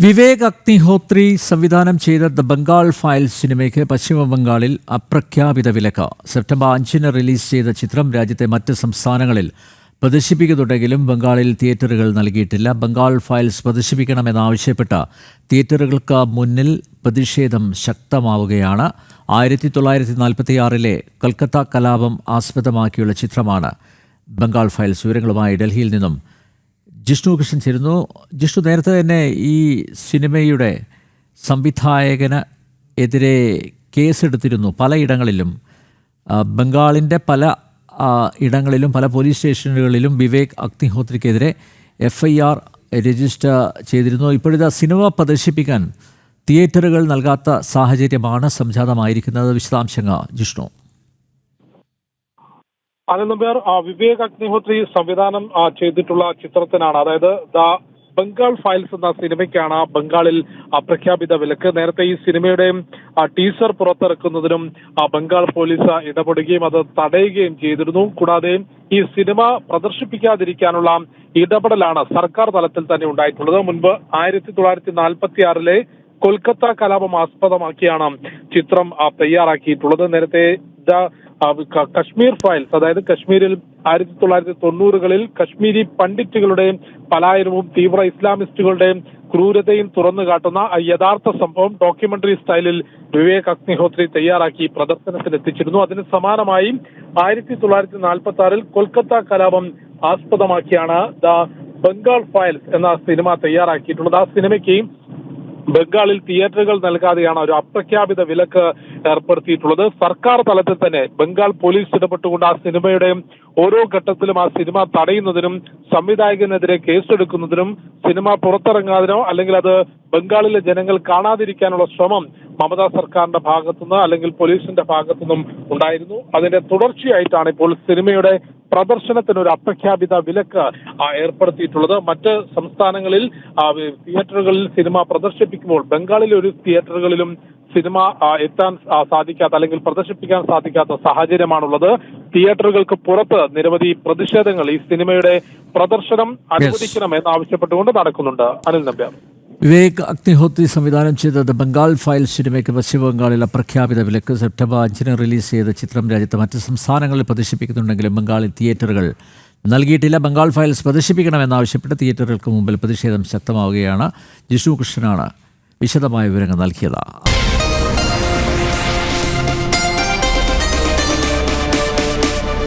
വിവേക് അഗ്നിഹോത്രി സംവിധാനം ചെയ്ത the Bengal files സിനിമയ്ക്ക് പശ്ചിമബംഗാളിൽ അപ്രഖ്യാപിത വിലക്ക്. സെപ്റ്റംബർ 5 റിലീസ് ചെയ്ത ചിത്രം രാജ്യത്തെ മറ്റ് സംസ്ഥാനങ്ങളിൽ പ്രദർശിപ്പിക്കുന്നുണ്ടെങ്കിലും ബംഗാളിൽ തിയേറ്ററുകൾ നൽകിയിട്ടില്ല. ബംഗാൾ ഫയൽസ് പ്രദർശിപ്പിക്കണമെന്നാവശ്യപ്പെട്ട തിയേറ്ററുകൾക്ക് മുന്നിൽ പ്രതിഷേധം ശക്തമാവുകയാണ്. 1946 കൊൽക്കത്ത കലാപം ആസ്പദമാക്കിയുള്ള ചിത്രമാണ് ബംഗാൾ ഫയൽസ്. വിവരങ്ങളുമായി ഡൽഹിയിൽ നിന്നും ജിഷ്ണു കൃഷ്ണൻ ചേരുന്നു. ജിഷ്ണു, നേരത്തെ തന്നെ ഈ സിനിമയുടെ സംവിധായകന് എതിരെ കേസെടുത്തിരുന്നു പലയിടങ്ങളിലും. ബംഗാളിൻ്റെ പല ഇടങ്ങളിലും പല പോലീസ് സ്റ്റേഷനുകളിലും വിവേക് അഗ്നിഹോത്രിക്കെതിരെ FIR രജിസ്റ്റർ ചെയ്തിരുന്നു. ഇപ്പോഴത്തെ സിനിമ പ്രദർശിപ്പിക്കാൻ തിയേറ്ററുകൾ നൽകാത്ത സാഹചര്യമാണ് സംജാതമായിരിക്കുന്നത്. വിശദാംശങ്ങൾ ജിഷ്ണു. അനിൽ നമ്പ്യാർ, വിവേക് അഗ്നിഹോത്രി സംവിധാനം ചെയ്തിട്ടുള്ള ചിത്രത്തിനാണ്, അതായത് ദ ബംഗാൾ ഫയൽസ് എന്ന സിനിമയ്ക്കാണ് ബംഗാളിൽ പ്രഖ്യാപിത വിലക്ക്. നേരത്തെ ഈ സിനിമയുടെ ടീസർ പുറത്തിറക്കുന്നതിനും ബംഗാൾ പോലീസ് ഇടപെടുകയും അത് തടയുകയും ചെയ്തിരുന്നു. കൂടാതെ ഈ സിനിമ പ്രദർശിപ്പിക്കാതിരിക്കാനുള്ള ഇടപെടലാണ് സർക്കാർ തലത്തിൽ തന്നെ ഉണ്ടായിട്ടുള്ളത്. മുൻപ് 1946 കൊൽക്കത്ത കലാപം ആസ്പദമാക്കിയാണ് ചിത്രം തയ്യാറാക്കിയിട്ടുള്ളത്. നേരത്തെ കശ്മീർ ഫയൽസ്, അതായത് കശ്മീരിൽ 1990കളിൽ കശ്മീരി പണ്ഡിറ്റുകളുടെ പലായനവും തീവ്ര ഇസ്ലാമിസ്റ്റുകളുടെ ക്രൂരതയും തുറന്നു കാട്ടുന്ന യഥാർത്ഥ സംഭവം ഡോക്യുമെന്ററി സ്റ്റൈലിൽ വിവേക് അഗ്നിഹോത്രി തയ്യാറാക്കി പ്രദർശനത്തിന് എത്തിച്ചിരുന്നു. അതിന് സമാനമായി 1946 കൊൽക്കത്ത കലാപം ആസ്പദമാക്കിയാണ് ദ ബംഗാൾ ഫയൽസ് എന്ന സിനിമ തയ്യാറാക്കിയിട്ടുള്ളത്. ആ സിനിമയ്ക്ക് ബംഗാളിൽ തിയേറ്ററുകൾ നൽകാതെയാണ് ഒരു അപ്രഖ്യാപിത വിലക്ക് ഏർപ്പെടുത്തിയിട്ടുള്ളത്. സർക്കാർ തലത്തിൽ തന്നെ ബംഗാൾ പോലീസ് ഇടപെട്ടുകൊണ്ട് ആ സിനിമയുടെ ഓരോ ഘട്ടത്തിലും ആ സിനിമ തടയുന്നതിനും സംവിധായകനെതിരെ കേസെടുക്കുന്നതിനും സിനിമ പുറത്തിറങ്ങാതിനോ അല്ലെങ്കിൽ അത് ബംഗാളിലെ ജനങ്ങൾ കാണാതിരിക്കാനുള്ള ശ്രമം മമതാ സർക്കാരിന്റെ ഭാഗത്തുനിന്ന് അല്ലെങ്കിൽ പോലീസിന്റെ ഭാഗത്തുനിന്നും ഉണ്ടായിരുന്നു. അതിന്റെ തുടർച്ചയായിട്ടാണ് ഇപ്പോൾ സിനിമയുടെ പ്രദർശനത്തിന് ഒരു അപ്രഖ്യാപിത വിലക്ക് ഏർപ്പെടുത്തിയിട്ടുള്ളത്. മറ്റ് സംസ്ഥാനങ്ങളിൽ തിയേറ്ററുകളിൽ സിനിമ പ്രദർശിപ്പിക്കുമ്പോൾ ബംഗാളിലെ ഒരു തിയേറ്ററുകളിലും സിനിമ എത്താൻ സാധിക്കാത്ത അല്ലെങ്കിൽ പ്രദർശിപ്പിക്കാൻ സാധിക്കാത്ത സാഹചര്യമാണുള്ളത്. തിയേറ്ററുകൾക്ക് പുറത്ത് നിരവധി പ്രതിഷേധങ്ങൾ ഈ സിനിമയുടെ പ്രദർശനം അനുവദിക്കണം എന്നാവശ്യപ്പെട്ടുകൊണ്ട് നടക്കുന്നുണ്ട്. അനിൽ നമ്പ്യാർ. വിവേക് അഗ്നിഹോത്രി സംവിധാനം ചെയ്ത ദ ബംഗാൾ ഫയൽസ് സിനിമയ്ക്ക് പശ്ചിമബംഗാളിൽ അപ്രഖ്യാപിത വിലക്ക്. സെപ്റ്റംബർ 5 റിലീസ് ചെയ്ത ചിത്രം രാജ്യത്തെ മറ്റ് സംസ്ഥാനങ്ങളിൽ പ്രദർശിപ്പിക്കുന്നുണ്ടെങ്കിലും ബംഗാളിൽ തിയേറ്ററുകൾ നൽകിയിട്ടില്ല. ബംഗാൾ ഫയൽസ് പ്രദർശിപ്പിക്കണമെന്നാവശ്യപ്പെട്ട് തിയേറ്ററുകൾക്ക് മുമ്പിൽ പ്രതിഷേധം ശക്തമാവുകയാണ്. ജിഷ്ണു കൃഷ്ണനാണ് വിശദമായ വിവരങ്ങൾ നൽകിയത്.